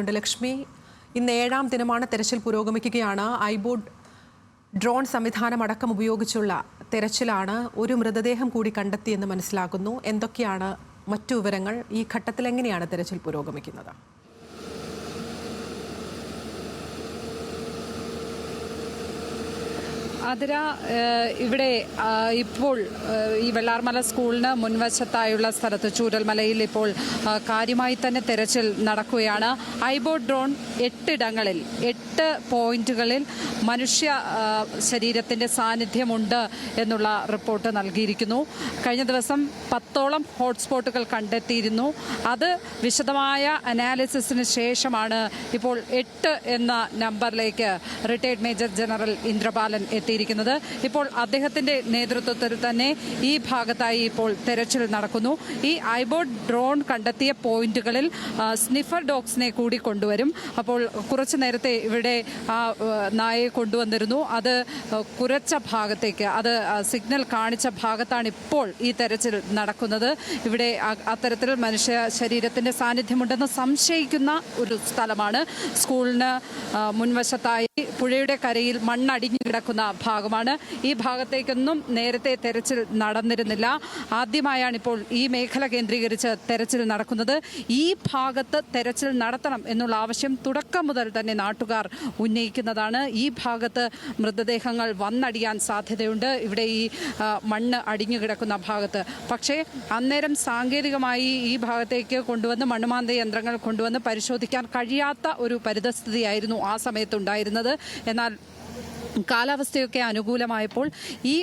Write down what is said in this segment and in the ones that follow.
ചേരുന്നുണ്ട്. ലക്ഷ്മി, ഇന്ന് 7ാം ദിനമാണ് തെരച്ചിൽ പുരോഗമിക്കുകയാണ്. ഐബോർഡ് ഡ്രോൺ സംവിധാനം അടക്കം ഉപയോഗിച്ചുള്ള തെരച്ചിലാണ്. ഒരു മൃതദേഹം കൂടി കണ്ടെത്തിയെന്ന് മനസ്സിലാക്കുന്നു. എന്തൊക്കെയാണ് മറ്റു വിവരങ്ങൾ? ഈ ഘട്ടത്തിൽ എങ്ങനെയാണ് തെരച്ചിൽ പുരോഗമിക്കുന്നത്? അതിര, ഇവിടെ ഇപ്പോൾ ഈ വെള്ളാർമല സ്കൂളിന് മുൻവശത്തായുള്ള സ്ഥലത്ത് ചൂരൽമലയിൽ ഇപ്പോൾ കാര്യമായി തന്നെ തെരച്ചിൽ നടക്കുകയാണ്. ഐബോർഡ് ഡ്രോൺ 8 ഇടങ്ങളിൽ 8 പോയിന്റുകളിൽ മനുഷ്യ ശരീരത്തിൻ്റെ സാന്നിധ്യമുണ്ട് എന്നുള്ള റിപ്പോർട്ട് നൽകിയിരിക്കുന്നു. കഴിഞ്ഞ ദിവസം 10ഓളം ഹോട്ട്സ്പോട്ടുകൾ കണ്ടെത്തിയിരുന്നു. അത് വിശദമായ അനാലിസിസിന് ശേഷമാണ് ഇപ്പോൾ 8 എന്ന നമ്പറിലേക്ക് റിട്ടയർഡ് മേജർ ജനറൽ ഇന്ദ്രപാലൻ എത്തിയിരിക്കുന്നത്. ഇപ്പോൾ അദ്ദേഹത്തിന്റെ നേതൃത്വത്തിൽ തന്നെ ഈ ഭാഗത്തായി ഇപ്പോൾ തെരച്ചിൽ നടക്കുന്നു. ഈ ഐബോർഡ് ഡ്രോൺ കണ്ടെത്തിയ പോയിന്റുകളിൽ സ്നിഫർ ഡോഗ്സിനെ കൂടി കൊണ്ടുവരും. അപ്പോൾ കുറച്ചു നേരത്തെ ഇവിടെ നായയെ കൊണ്ടുവന്നിരുന്നു. അത് കുറച്ച ഭാഗത്തേക്ക്, അത് സിഗ്നൽ കാണിച്ച ഭാഗത്താണ് ഇപ്പോൾ ഈ തെരച്ചിൽ നടക്കുന്നത്. ഇവിടെ അത്തരത്തിൽ മനുഷ്യ ശരീരത്തിന്റെ സാന്നിധ്യമുണ്ടെന്ന് സംശയിക്കുന്ന ഒരു സ്ഥലമാണ്. സ്കൂളിന് മുൻവശത്തായി പുഴയുടെ കരയിൽ മണ്ണടിഞ്ഞു കിടക്കുന്ന ഭാഗമാണ്. ഈ ഭാഗത്തേക്കൊന്നും നേരത്തെ തെരച്ചിൽ നടന്നിരുന്നില്ല. ആദ്യമായാണ് ഇപ്പോൾ ഈ മേഖല കേന്ദ്രീകരിച്ച് തെരച്ചിൽ നടക്കുന്നത്. ഈ ഭാഗത്ത് തെരച്ചിൽ നടത്തണം എന്നുള്ള ആവശ്യം തുടക്കം മുതൽ തന്നെ നാട്ടുകാർ ഉന്നയിക്കുന്നതാണ്. ഈ ഭാഗത്ത് മൃതദേഹങ്ങൾ വന്നടിയാൻ സാധ്യതയുണ്ട്, ഇവിടെ ഈ മണ്ണ് അടിഞ്ഞു കിടക്കുന്ന ഭാഗത്ത്. പക്ഷേ അന്നേരം സാങ്കേതികമായി ഈ ഭാഗത്തേക്ക് കൊണ്ടുവന്ന് മണ്ണുമാന്ത യന്ത്രങ്ങൾ കൊണ്ടുവന്ന് പരിശോധിക്കാൻ കഴിയാത്ത ഒരു പരിതസ്ഥിതിയായിരുന്നു ആ സമയത്തുണ്ടായിരുന്നത്. എന്നാൽ കാലാവസ്ഥയൊക്കെ അനുകൂലമായപ്പോൾ ഈ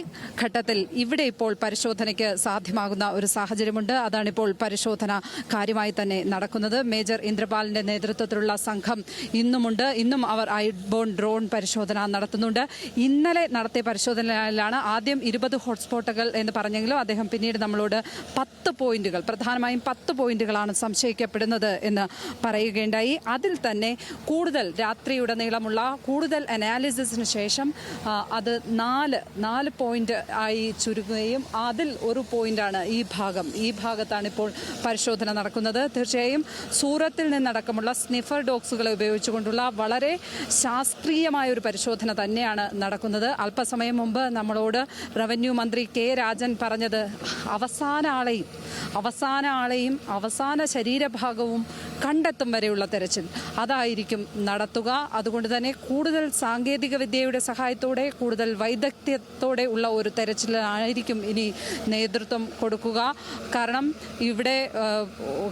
ഘട്ടത്തിൽ ഇവിടെ ഇപ്പോൾ പരിശോധനയ്ക്ക് സാധ്യമാകുന്ന ഒരു സാഹചര്യമുണ്ട്. അതാണിപ്പോൾ പരിശോധന കാര്യമായി തന്നെ നടക്കുന്നത്. മേജർ ഇന്ദ്രപാലിന്റെ നേതൃത്വത്തിലുള്ള സംഘം ഇന്നുമുണ്ട്. ഇന്നും അവർ ഐബോർഡ് ഡ്രോൺ പരിശോധന നടത്തുന്നുണ്ട്. ഇന്നലെ നടത്തിയ പരിശോധനയിലാണ് ആദ്യം 20 ഹോട്ട്സ്പോട്ടുകൾ എന്ന് പറഞ്ഞെങ്കിലും അദ്ദേഹം പിന്നീട് നമ്മളോട് 10 പോയിന്റുകൾ, പ്രധാനമായും 10 പോയിന്റുകളാണ് സംശയിക്കപ്പെടുന്നത് എന്ന് പറയുകയുണ്ടായി. അതിൽ തന്നെ കൂടുതൽ രാത്രിയുടനീളമുള്ള കൂടുതൽ അനാലിസിസിന് ശേഷം അത് 4 പോയിന്റ് ആയി ചുരുങ്ങുകയും അതിൽ ഒരു പോയിന്റാണ് ഈ ഭാഗത്താണ് ഇപ്പോൾ പരിശോധന നടക്കുന്നത്. തീർച്ചയായും സൂറത്തിൽ നിന്നടക്കമുള്ള സ്നിഫർ ഡോഗ്സുകളെ ഉപയോഗിച്ചുകൊണ്ടുള്ള വളരെ ശാസ്ത്രീയമായ ഒരു പരിശോധന തന്നെയാണ് നടക്കുന്നത്. അല്പസമയം മുമ്പ് നമ്മളോട് റവന്യൂ മന്ത്രി കെ രാജൻ പറഞ്ഞത് അവസാന ആളെയും അവസാന ശരീരഭാഗവും കണ്ടെത്തും വരെയുള്ള തെരച്ചിൽ അതായിരിക്കും നടത്തുക. അതുകൊണ്ട് തന്നെ കൂടുതൽ സാങ്കേതിക വിദ്യയുടെ സഹായത്തോടെ, കൂടുതൽ വൈദഗ്ധ്യത്തോടെ ഉള്ള ഒരു തെരച്ചിലായിരിക്കും ഇനി നേതൃത്വം കൊടുക്കുക. കാരണം ഇവിടെ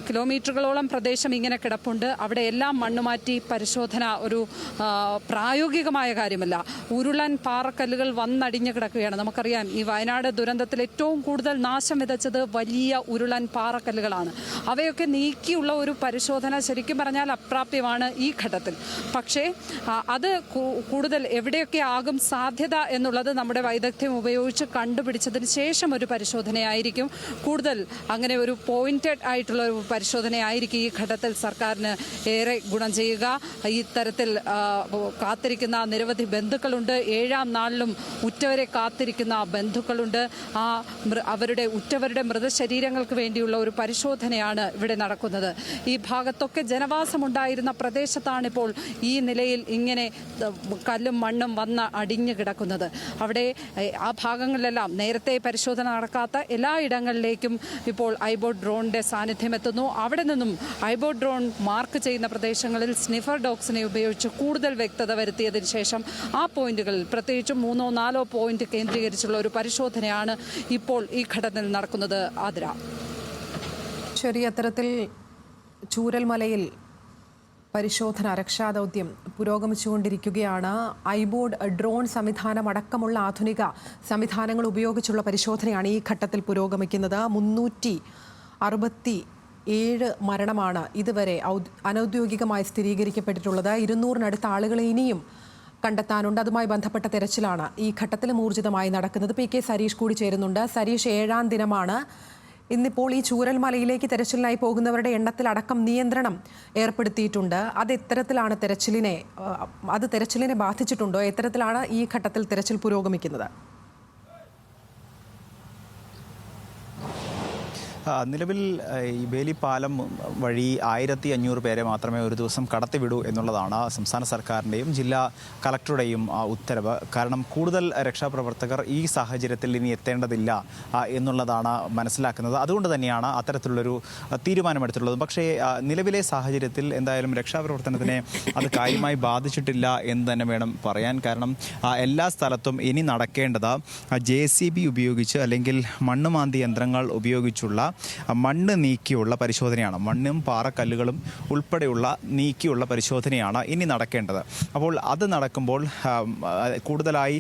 കിലോമീറ്ററുകളോളം പ്രദേശം ഇങ്ങനെ കിടപ്പുണ്ട്. അവിടെ എല്ലാം മണ്ണുമാറ്റി പരിശോധന ഒരു പ്രായോഗികമായ കാര്യമല്ല. ഉരുളൻ പാറക്കല്ലുകൾ വന്നടിഞ്ഞു കിടക്കുകയാണ്. നമുക്കറിയാം, ഈ വയനാട് ദുരന്തത്തിൽ ഏറ്റവും കൂടുതൽ നാശം വിതച്ചത് വലിയ ഉരുളൻ പാറക്കല്ലുകളാണ്. അവയൊക്കെ നീക്കിയുള്ള ഒരു പരിശോധന ശരിക്കും പറഞ്ഞാൽ അപ്രാപ്യമാണ് ഈ ഘട്ടത്തിൽ. പക്ഷേ അത് കൂടുതൽ എവിടെയൊക്കെ ആകും സാധ്യത എന്നുള്ളത് നമ്മുടെ വൈദഗ്ധ്യം ഉപയോഗിച്ച് കണ്ടുപിടിച്ചതിന് ശേഷം ഒരു പരിശോധനയായിരിക്കും. കൂടുതൽ അങ്ങനെ ഒരു പോയിന്റഡ് ആയിട്ടുള്ള ഒരു പരിശോധനയായിരിക്കും ഈ ഘട്ടത്തിൽ സർക്കാരിന് ഏറെ ഗുണം ചെയ്യുക. ഈ തരത്തിൽ കാത്തിരിക്കുന്ന നിരവധി ബന്ധുക്കളുണ്ട്. 7ാം നാളിലും ഉറ്റവരെ കാത്തിരിക്കുന്ന ബന്ധുക്കളുണ്ട്. അവരുടെ ഉറ്റവരുടെ മൃതശരീരങ്ങൾക്ക് വേണ്ടിയുള്ള ഒരു പരിശോധനയാണ് ഇവിടെ നടക്കുന്നത്. ഈ ഭാഗത്തൊക്കെ ജനവാസമുണ്ടായിരുന്ന പ്രദേശത്താണിപ്പോൾ ഈ നിലയിൽ ഇങ്ങനെ കല്ലും മണ്ണും വന്ന അടിഞ്ഞു കിടക്കുന്നത്. അവിടെ ആ ഭാഗങ്ങളിലെല്ലാം നേരത്തെ പരിശോധന നടക്കാത്ത എല്ലാ ഇടങ്ങളിലേക്കും ഇപ്പോൾ ഐബോർഡ് ഡ്രോണിന്റെ സാന്നിധ്യം എത്തുന്നു. അവിടെ നിന്നും ഐബോർഡ് ഡ്രോൺ മാർക്ക് ചെയ്യുന്ന പ്രദേശങ്ങളിൽ സ്നിഫർ ഡോഗ്സിനെ ഉപയോഗിച്ച് കൂടുതൽ വ്യക്തത വരുത്തിയതിനു ശേഷം ആ പോയിന്റുകളിൽ പ്രത്യേകിച്ചും 3-4 പോയിന്റ് കേന്ദ്രീകരിച്ചുള്ള ഒരു പരിശോധനയാണ് ഇപ്പോൾ ഈ ഘട്ടത്തിൽ നടക്കുന്നത്. ആതിര, ശരി. അത്തരത്തിൽ ചൂരൽമലയിൽ പരിശോധന, രക്ഷാദൗത്യം പുരോഗമിച്ചുകൊണ്ടിരിക്കുകയാണ്. ഐബോർഡ് ഡ്രോൺ സംവിധാനം അടക്കമുള്ള ആധുനിക സംവിധാനങ്ങൾ ഉപയോഗിച്ചുള്ള പരിശോധനയാണ് ഈ ഘട്ടത്തിൽ പുരോഗമിക്കുന്നത്. 367 മരണമാണ് ഇതുവരെ അനൗദ്യോഗികമായി സ്ഥിരീകരിക്കപ്പെട്ടിട്ടുള്ളത്. 200-നടുത്ത ആളുകളെ ഇനിയും കണ്ടെത്താനുണ്ട്. അതുമായി ബന്ധപ്പെട്ട തെരച്ചിലാണ് ഈ ഘട്ടത്തിലും ഊർജിതമായി നടക്കുന്നത്. പി കെ സരീഷ് കൂടി ചേരുന്നുണ്ട്. സരീഷ്, 7ാം ദിനമാണ്. ഇന്നിപ്പോൾ ഈ ചൂരൽമലയിലേക്ക് തെരച്ചിലിനായി പോകുന്നവരുടെ എണ്ണത്തിൽ അടക്കം നിയന്ത്രണം ഏർപ്പെടുത്തിയിട്ടുണ്ട്. അത് തെരച്ചിലിനെ ബാധിച്ചിട്ടുണ്ടോ? എത്തരത്തിലാണ് ഈ ഘട്ടത്തിൽ തെരച്ചിൽ പുരോഗമിക്കുന്നത്? നിലവിൽ ഈ ബേലി പാലം വഴി 1500 പേരെ മാത്രമേ ഒരു ദിവസം കടത്തിവിടൂ എന്നുള്ളതാണ് സംസ്ഥാന സർക്കാരിൻ്റെയും ജില്ലാ കളക്ടറുടെയും ഉത്തരവ്. കാരണം കൂടുതൽ രക്ഷാപ്രവർത്തകർ ഈ സാഹചര്യത്തിൽ ഇനി എത്തേണ്ടതില്ല എന്നുള്ളതാണ് മനസ്സിലാക്കുന്നത്. അതുകൊണ്ട് തന്നെയാണ് അത്തരത്തിലുള്ളൊരു തീരുമാനമെടുത്തിട്ടുള്ളത്. പക്ഷേ നിലവിലെ സാഹചര്യത്തിൽ എന്തായാലും രക്ഷാപ്രവർത്തനത്തിനെ അത് കാര്യമായി ബാധിച്ചിട്ടില്ല എന്ന് തന്നെ വേണം പറയാൻ. കാരണം എല്ലാ സ്ഥലത്തും ഇനി നടക്കേണ്ടത് JCB ഉപയോഗിച്ച് അല്ലെങ്കിൽ മണ്ണുമാന്തി യന്ത്രങ്ങൾ ഉപയോഗിച്ചുള്ള മണ്ണ് നീക്കിയുള്ള പരിശോധനയാണ്. മണ്ണും പാറക്കല്ലുകളും ഉൾപ്പെടെയുള്ള നീക്കിയുള്ള പരിശോധനയാണ് ഇനി നടക്കേണ്ടത്. അപ്പോൾ അത് നടക്കുമ്പോൾ കൂടുതലായി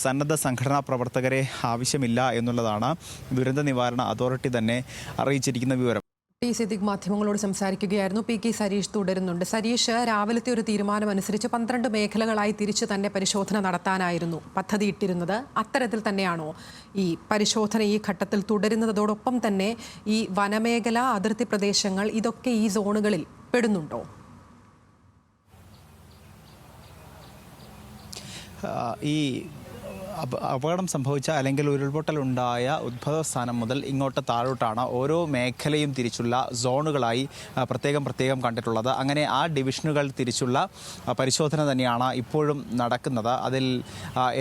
സന്നദ്ധ സംഘടനാ പ്രവർത്തകരെ ആവശ്യമില്ല എന്നുള്ളതാണ് ദുരന്ത നിവാരണ അതോറിറ്റി തന്നെ അറിയിച്ചിരിക്കുന്ന വിവരം. ടി സിദ്ദിഖ് മാധ്യമങ്ങളോട് സംസാരിക്കുകയായിരുന്നു. PK സരീഷ് തുടരുന്നുണ്ട്. സരീഷ്, രാവിലത്തെ ഒരു തീരുമാനമനുസരിച്ച് 12 മേഖലകളായി തിരിച്ച് തന്നെ പരിശോധന നടത്താനായിരുന്നു പദ്ധതിയിട്ടിരുന്നത്. അത്തരത്തിൽ തന്നെയാണോ ഈ പരിശോധന ഈ ഘട്ടത്തിൽ തുടരുന്നതോടൊപ്പം തന്നെ ഈ വനമേഖല, അതിർത്തി പ്രദേശങ്ങൾ, ഇതൊക്കെ ഈ സോണുകളിൽ പെടുന്നുണ്ടോ? ഈ അപകടം സംഭവിച്ച അല്ലെങ്കിൽ ഉരുൾപൊട്ടലുണ്ടായ ഉദ്ഭവസ്ഥാനം മുതൽ ഇങ്ങോട്ട് താഴോട്ടാണ് ഓരോ മേഖലയും തിരിച്ചുള്ള സോണുകളായി പ്രത്യേകം കണ്ടിട്ടുള്ളത്. അങ്ങനെ ആ ഡിവിഷനുകൾ തിരിച്ചുള്ള പരിശോധന തന്നെയാണ് ഇപ്പോഴും നടക്കുന്നത്. അതിൽ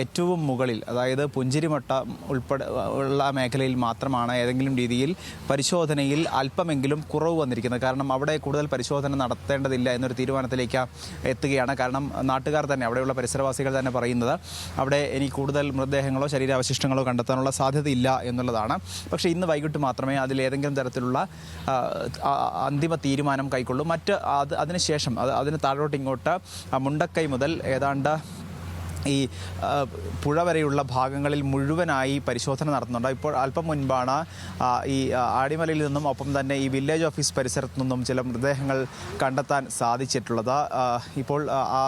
ഏറ്റവും മുകളിൽ, അതായത് പുഞ്ചിരിമട്ട ഉൾപ്പെടെ ഉള്ള മേഖലയിൽ മാത്രമാണ് ഏതെങ്കിലും രീതിയിൽ പരിശോധനയിൽ അല്പമെങ്കിലും കുറവ് വന്നിരിക്കുന്നത്. കാരണം അവിടെ കൂടുതൽ പരിശോധന നടത്തേണ്ടതില്ല എന്നൊരു തീരുമാനത്തിലേക്ക് എത്തുകയാണ്. കാരണം നാട്ടുകാർ തന്നെ, അവിടെയുള്ള പരിസരവാസികൾ തന്നെ പറയുന്നത് അവിടെ ഇനി കൂടുതൽ മൃതദേഹങ്ങളോ ശരീരാവശിഷ്ടങ്ങളോ കണ്ടെത്താനുള്ള സാധ്യതയില്ല എന്നുള്ളതാണ്. പക്ഷേ ഇന്ന് വൈകിട്ട് മാത്രമേ അതിലേതെങ്കിലും തരത്തിലുള്ള അന്തിമ തീരുമാനം കൈക്കൊള്ളൂ. അതിനുശേഷം അതിന് താഴോട്ട് ഇങ്ങോട്ട് മുണ്ടക്കൈ മുതൽ ഏതാണ്ട് ഈ പുഴ വരെയുള്ള ഭാഗങ്ങളിൽ മുഴുവനായി പരിശോധന നടത്തുന്നുണ്ട്. ഇപ്പോൾ അല്പം മുൻപാണ് ഈ ആടിമലയിൽ നിന്നും ഒപ്പം തന്നെ ഈ വില്ലേജ് ഓഫീസ് പരിസരത്തു നിന്നും ചില മൃതദേഹങ്ങൾ കണ്ടെത്താൻ സാധിച്ചിട്ടുള്ളത്. ഇപ്പോൾ ആ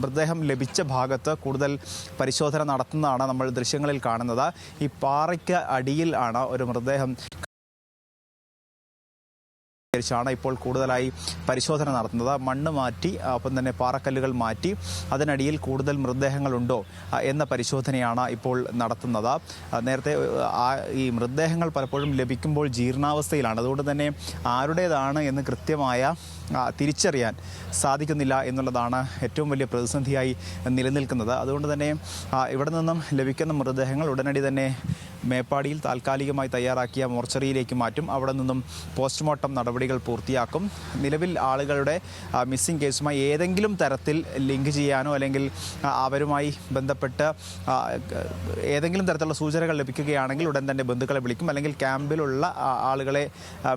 മൃതദേഹം ലഭിച്ച ഭാഗത്ത് കൂടുതൽ പരിശോധന നടത്തുന്നതാണ് നമ്മൾ ദൃശ്യങ്ങളിൽ കാണുന്നത്. ഈ പാറയ്ക്ക് അടിയിൽ ആണ് ഒരു മൃതദേഹം ാണ് ഇപ്പോൾ കൂടുതലായി പരിശോധന നടത്തുന്നത്. മണ്ണ് മാറ്റി ഒപ്പം തന്നെ പാറക്കല്ലുകൾ മാറ്റി അതിനടിയിൽ കൂടുതൽ മൃതദേഹങ്ങളുണ്ടോ എന്ന പരിശോധനയാണ് ഇപ്പോൾ നടത്തുന്നത്. നേരത്തെ ഈ മൃതദേഹങ്ങൾ പലപ്പോഴും ലഭിക്കുമ്പോൾ ജീർണാവസ്ഥയിലാണ്. അതുകൊണ്ട് തന്നെ ആരുടേതാണ് എന്ന് കൃത്യമായ തിരിച്ചറിയാൻ സാധിക്കുന്നില്ല എന്നുള്ളതാണ് ഏറ്റവും വലിയ പ്രതിസന്ധിയായി നിലനിൽക്കുന്നത്. അതുകൊണ്ട് തന്നെ ഇവിടെ നിന്നും ലഭിക്കുന്ന മൃതദേഹങ്ങൾ ഉടനടി തന്നെ മേപ്പാടിയിൽ താൽക്കാലികമായി തയ്യാറാക്കിയ മോർച്ചറിയിലേക്ക് മാറ്റും. അവിടെ നിന്നും പോസ്റ്റ്മോർട്ടം നടപടികൾ പൂർത്തിയാക്കും. നിലവിൽ ആളുകളുടെ മിസ്സിംഗ് കേസുമായി ഏതെങ്കിലും തരത്തിൽ ലിങ്ക് ചെയ്യാനോ അല്ലെങ്കിൽ അവരുമായി ബന്ധപ്പെട്ട് ഏതെങ്കിലും തരത്തിലുള്ള സൂചനകൾ ലഭിക്കുകയാണെങ്കിൽ ഉടൻ തന്നെ ബന്ധുക്കളെ വിളിക്കും. അല്ലെങ്കിൽ ക്യാമ്പിലുള്ള ആളുകളെ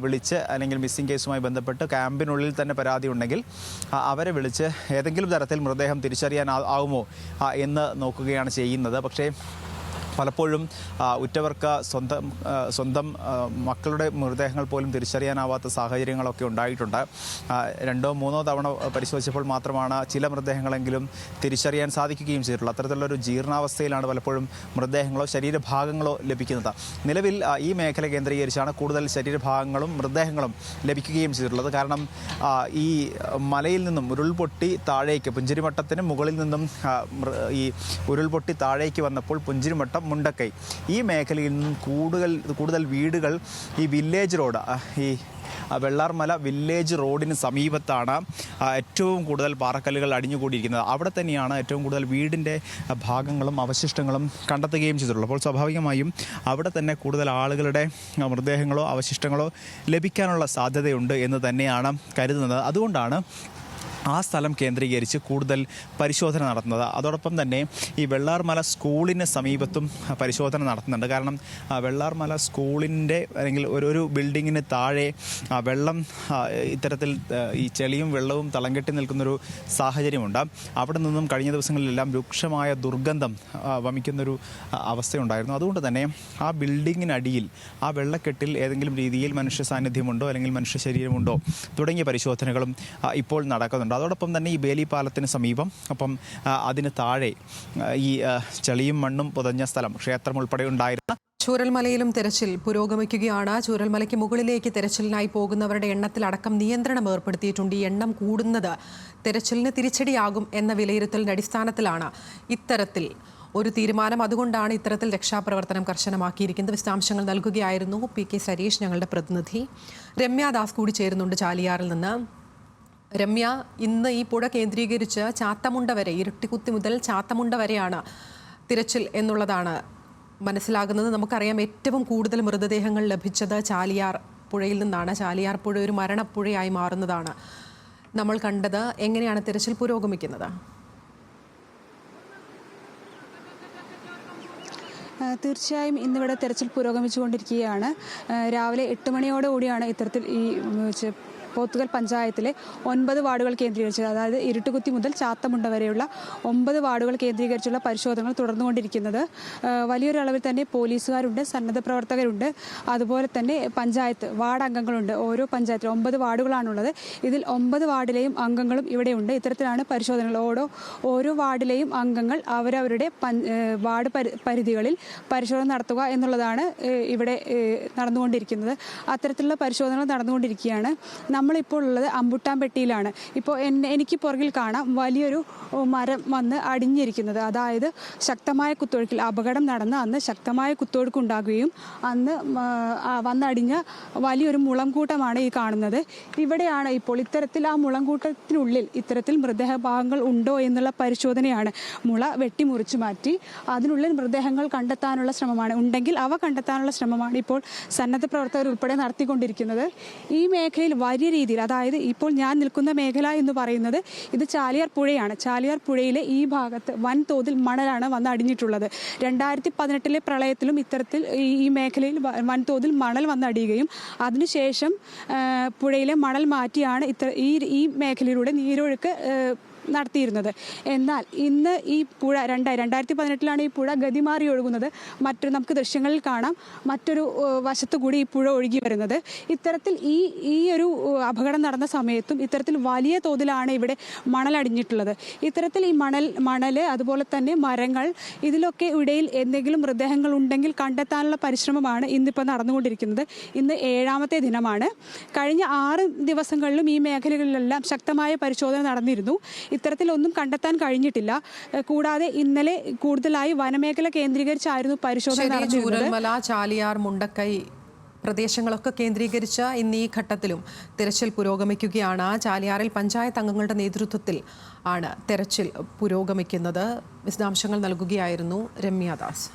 വിളിച്ച്, അല്ലെങ്കിൽ മിസ്സിംഗ് കേസുമായി ബന്ധപ്പെട്ട് ക്യാമ്പിനുള്ളിൽ തന്നെ പരാതി ഉണ്ടെങ്കിൽ അവരെ വിളിച്ച് ഏതെങ്കിലും തരത്തിൽ മൃതദേഹം തിരിച്ചറിയാൻ ആവുമോ എന്ന് നോക്കുകയാണ് ചെയ്യുന്നത്. പക്ഷേ പലപ്പോഴും ഉറ്റവർക്ക് സ്വന്തം മക്കളുടെ മൃതദേഹങ്ങൾ പോലും തിരിച്ചറിയാനാവാത്ത സാഹചര്യങ്ങളൊക്കെ ഉണ്ടായിട്ടുണ്ട്. 2 or 3 തവണ പരിശോധിച്ചപ്പോൾ മാത്രമാണ് ചില മൃതദേഹങ്ങളെങ്കിലും തിരിച്ചറിയാൻ സാധിക്കുകയും ചെയ്തിട്ടുള്ളത്. അത്തരത്തിലുള്ളൊരു ജീർണാവസ്ഥയിലാണ് പലപ്പോഴും മൃതദേഹങ്ങളോ ശരീരഭാഗങ്ങളോ ലഭിക്കുന്നത്. നിലവിൽ ഈ മേഖല കേന്ദ്രീകരിച്ചാണ് കൂടുതൽ ശരീരഭാഗങ്ങളും മൃതദേഹങ്ങളും ലഭിക്കുകയും ചെയ്തിട്ടുള്ളത്. കാരണം ഈ മലയിൽ നിന്നും ഉരുൾപൊട്ടി താഴേക്ക്, പുഞ്ചിരിമട്ടത്തിന് മുകളിൽ നിന്നും ഈ ഉരുൾപൊട്ടി താഴേക്ക് വന്നപ്പോൾ പുഞ്ചിരിമട്ടം, മുണ്ടക്കൈ ഈ മേഖലയിൽ നിന്നും കൂടുതൽ വീടുകൾ ഈ വില്ലേജ് റോഡ്, ഈ വെള്ളാർമല വില്ലേജ് റോഡിന് സമീപത്താണ് ഏറ്റവും കൂടുതൽ പാറക്കല്ലുകൾ അടിഞ്ഞുകൂടിയിരിക്കുന്നത്. അവിടെ തന്നെയാണ് ഏറ്റവും കൂടുതൽ വീടിൻ്റെ ഭാഗങ്ങളും അവശിഷ്ടങ്ങളും കണ്ടെത്തുകയും ചെയ്തിട്ടുള്ളത്. അപ്പോൾ സ്വാഭാവികമായും അവിടെ തന്നെ കൂടുതൽ ആളുകളുടെ മൃതദേഹങ്ങളോ അവശിഷ്ടങ്ങളോ ലഭിക്കാനുള്ള സാധ്യതയുണ്ട് എന്ന് തന്നെയാണ് കരുതുന്നത്. അതുകൊണ്ടാണ് ആ സ്ഥലം കേന്ദ്രീകരിച്ച് കൂടുതൽ പരിശോധന നടത്തുന്നത്. അതോടൊപ്പം തന്നെ ഈ വെള്ളാർമല സ്കൂളിന് സമീപത്തും പരിശോധന നടത്തുന്നുണ്ട്. കാരണം വെള്ളാർമല സ്കൂളിൻ്റെ അല്ലെങ്കിൽ ഒരു ബിൽഡിങ്ങിന് താഴെ വെള്ളം ഇത്തരത്തിൽ ഈ ചെളിയും വെള്ളവും തളം കെട്ടി നിൽക്കുന്നൊരു സാഹചര്യമുണ്ട്. അവിടെ നിന്നും കഴിഞ്ഞ ദിവസങ്ങളിലെല്ലാം രൂക്ഷമായ ദുർഗന്ധം വമിക്കുന്നൊരു അവസ്ഥയുണ്ടായിരുന്നു. അതുകൊണ്ട് തന്നെ ആ ബിൽഡിങ്ങിനടിയിൽ ആ വെള്ളക്കെട്ടിൽ ഏതെങ്കിലും രീതിയിൽ മനുഷ്യ സാന്നിധ്യമുണ്ടോ അല്ലെങ്കിൽ മനുഷ്യ ശരീരമുണ്ടോ തുടങ്ങിയ പരിശോധനകളും ഇപ്പോൾ നടക്കുന്നുണ്ട്. അതോടൊപ്പം തന്നെ ഈ ബേലി പാലത്തിന് സമീപം, ഒപ്പം അതിന് താഴെ ഈ ചെളിയും മണ്ണും പുതഞ്ഞ സ്ഥലം, ക്ഷേത്രം ഉൾപ്പെടെ ഉണ്ടായിരുന്ന ചൂരൽമലയിലും തെരച്ചിൽ പുരോഗമിക്കുകയാണ്. ചൂരൽമലയ്ക്ക് മുകളിലേക്ക് തെരച്ചിലിനായി പോകുന്നവരുടെ എണ്ണത്തിലടക്കം നിയന്ത്രണം ഏർപ്പെടുത്തിയിട്ടുണ്ട്. ഈ എണ്ണം കൂടുന്നത് തെരച്ചിലിന് തിരിച്ചടിയാകും എന്ന വിലയിരുത്തലിന്റെ അടിസ്ഥാനത്തിലാണ് ഇത്തരത്തിൽ ഒരു തീരുമാനം. അതുകൊണ്ടാണ് ഇത്തരത്തിൽ രക്ഷാപ്രവർത്തനം കർശനമാക്കിയിരിക്കുന്നത്. വിശദാംശങ്ങൾ നൽകുകയായിരുന്നു PK സരീഷ്, ഞങ്ങളുടെ പ്രതിനിധി. രമ്യ ദാസ് കൂടി ചേരുന്നുണ്ട് ചാലിയാറിൽ നിന്ന്. രമ്യ, ഇന്ന് ഈ പുഴ കേന്ദ്രീകരിച്ച് ചാത്തമുണ്ട വരെ, ഇരട്ടിക്കുത്തി മുതൽ ചാത്തമുണ്ട വരെയാണ് തിരച്ചിൽ എന്നുള്ളതാണ് മനസ്സിലാകുന്നത്. നമുക്കറിയാം ഏറ്റവും കൂടുതൽ മൃതദേഹങ്ങൾ ലഭിച്ചത് ചാലിയാർ പുഴയിൽ നിന്നാണ്. ചാലിയാർ പുഴ ഒരു മരണപ്പുഴയായി മാറുന്നതാണ് നമ്മൾ കണ്ടത്. എങ്ങനെയാണ് തിരച്ചിൽ പുരോഗമിക്കുന്നത്? തീർച്ചയായും ഇന്നിവിടെ തെരച്ചിൽ പുരോഗമിച്ചുകൊണ്ടിരിക്കുകയാണ്. രാവിലെ 8 മണിയോടുകൂടിയാണ് ഇത്തരത്തിൽ ഈ പോത്തുകൽ പഞ്ചായത്തിലെ 9 വാർഡുകൾ കേന്ദ്രീകരിച്ചത്, അതായത് ഇരുട്ടുകുത്തി മുതൽ ചാത്തമുണ്ട വരെയുള്ള 9 വാർഡുകൾ കേന്ദ്രീകരിച്ചുള്ള പരിശോധനകൾ തുടർന്നുകൊണ്ടിരിക്കുന്നത്. വലിയൊരു അളവിൽ തന്നെ പോലീസുകാരുണ്ട്, സന്നദ്ധ പ്രവർത്തകരുണ്ട്, അതുപോലെ തന്നെ പഞ്ചായത്ത് വാർഡ് അംഗങ്ങളുണ്ട്. ഓരോ പഞ്ചായത്തിലും 9 വാർഡുകളാണുള്ളത്. ഇതിൽ 9 വാർഡിലെയും അംഗങ്ങളും ഇവിടെയുണ്ട്. ഇത്തരത്തിലാണ് പരിശോധനകൾ. ഓരോ വാർഡിലെയും അംഗങ്ങൾ അവരവരുടെ വാർഡ് പരിധികളിൽ പരിശോധന നടത്തുക എന്നുള്ളതാണ് ഇവിടെ നടന്നുകൊണ്ടിരിക്കുന്നത്. അത്തരത്തിലുള്ള പരിശോധനകൾ നടന്നുകൊണ്ടിരിക്കുകയാണ്. നമ്മളിപ്പോൾ ഉള്ളത് അമ്പുട്ടാമ്പെട്ടിയിലാണ്. ഇപ്പോൾ എനിക്ക് പുറകിൽ കാണാം വലിയൊരു മരം വന്ന് അടിഞ്ഞിരിക്കുന്നത്. അതായത് ശക്തമായ കുത്തൊഴുക്കിൽ അപകടം നടന്ന അന്ന് ശക്തമായ കുത്തൊഴുക്ക് ഉണ്ടാകുകയും അന്ന് വന്നടിഞ്ഞ വലിയൊരു മുളംകൂട്ടമാണ് ഈ കാണുന്നത്. ഇവിടെയാണ് ഇപ്പോൾ ഇത്തരത്തിൽ ആ മുളംകൂട്ടത്തിനുള്ളിൽ ഇത്തരത്തിൽ മൃതദേഹഭാഗങ്ങൾ ഉണ്ടോ എന്നുള്ള പരിശോധനയാണ്. മുള വെട്ടിമുറിച്ചു മാറ്റി അതിനുള്ളിൽ മൃതദേഹങ്ങൾ കണ്ടെത്താനുള്ള ശ്രമമാണ്, ഉണ്ടെങ്കിൽ അവ കണ്ടെത്താനുള്ള ശ്രമമാണ് ഇപ്പോൾ സന്നദ്ധ പ്രവർത്തകർ ഉൾപ്പെടെ നടത്തിക്കൊണ്ടിരിക്കുന്നത്. ഈ മേഖലയിൽ വലിയ രീതിയിൽ, അതായത് ഇപ്പോൾ ഞാൻ നിൽക്കുന്ന മേഖല എന്ന് പറയുന്നത് ഇത് ചാലിയാർ പുഴയാണ്. ചാലിയാർ പുഴയിലെ ഈ ഭാഗത്ത് വൻതോതിൽ മണലാണ് വന്ന് അടിഞ്ഞിട്ടുള്ളത്. 2018 പ്രളയത്തിലും ഇത്തരത്തിൽ ഈ മേഖലയിൽ വൻതോതിൽ മണൽ വന്നടിയുകയും അതിനുശേഷം പുഴയിലെ മണൽ മാറ്റിയാണ് ഈ മേഖലയിലൂടെ നീരൊഴുക്ക് നടത്തിയിരുന്നത്. എന്നാൽ ഇന്ന് ഈ പുഴ 2018 ഈ പുഴ ഗതിമാറി ഒഴുകുന്നത്. നമുക്ക് ദൃശ്യങ്ങളിൽ കാണാം മറ്റൊരു വശത്തു കൂടി ഈ പുഴ ഒഴുകി വരുന്നത്. ഇത്തരത്തിൽ ഈ ഒരു അപകടം നടന്ന സമയത്തും ഇത്തരത്തിൽ വലിയ തോതിലാണ് ഇവിടെ മണലടിഞ്ഞിട്ടുള്ളത്. ഇത്തരത്തിൽ ഈ മണൽ അതുപോലെ തന്നെ മരങ്ങൾ, ഇതിലൊക്കെ ഇടയിൽ എന്തെങ്കിലും മൃതദേഹങ്ങൾ ഉണ്ടെങ്കിൽ കണ്ടെത്താനുള്ള പരിശ്രമമാണ് ഇന്നിപ്പോൾ നടന്നുകൊണ്ടിരിക്കുന്നത്. ഇന്ന് 7ാമത്തെ ദിനമാണ്. കഴിഞ്ഞ 6 ദിവസങ്ങളിലും ഈ മേഖലകളിലെല്ലാം ശക്തമായ പരിശോധന നടന്നിരുന്നു. ഇത്തരത്തിലൊന്നും കണ്ടെത്താൻ കഴിഞ്ഞിട്ടില്ല. കൂടാതെ ഇന്നലെ കൂടുതലായി വനമേഖല കേന്ദ്രീകരിച്ചായിരുന്നു പരിശോധന നടത്തിയിരുന്നത്. ചൂരൽമല, ചാലിയാർ, മുണ്ടക്കൈ പ്രദേശങ്ങളൊക്കെ കേന്ദ്രീകരിച്ച് ഇന്ന് ഈ ഘട്ടത്തിലും തിരച്ചിൽ പുരോഗമിക്കുകയാണ്. ചാലിയാറിൽ പഞ്ചായത്ത് അംഗങ്ങളുടെ നേതൃത്വത്തിൽ ആണ് തെരച്ചിൽ പുരോഗമിക്കുന്നത്. വിശദാംശങ്ങൾ നൽകുകയായിരുന്നു രമ്യ ദാസ്.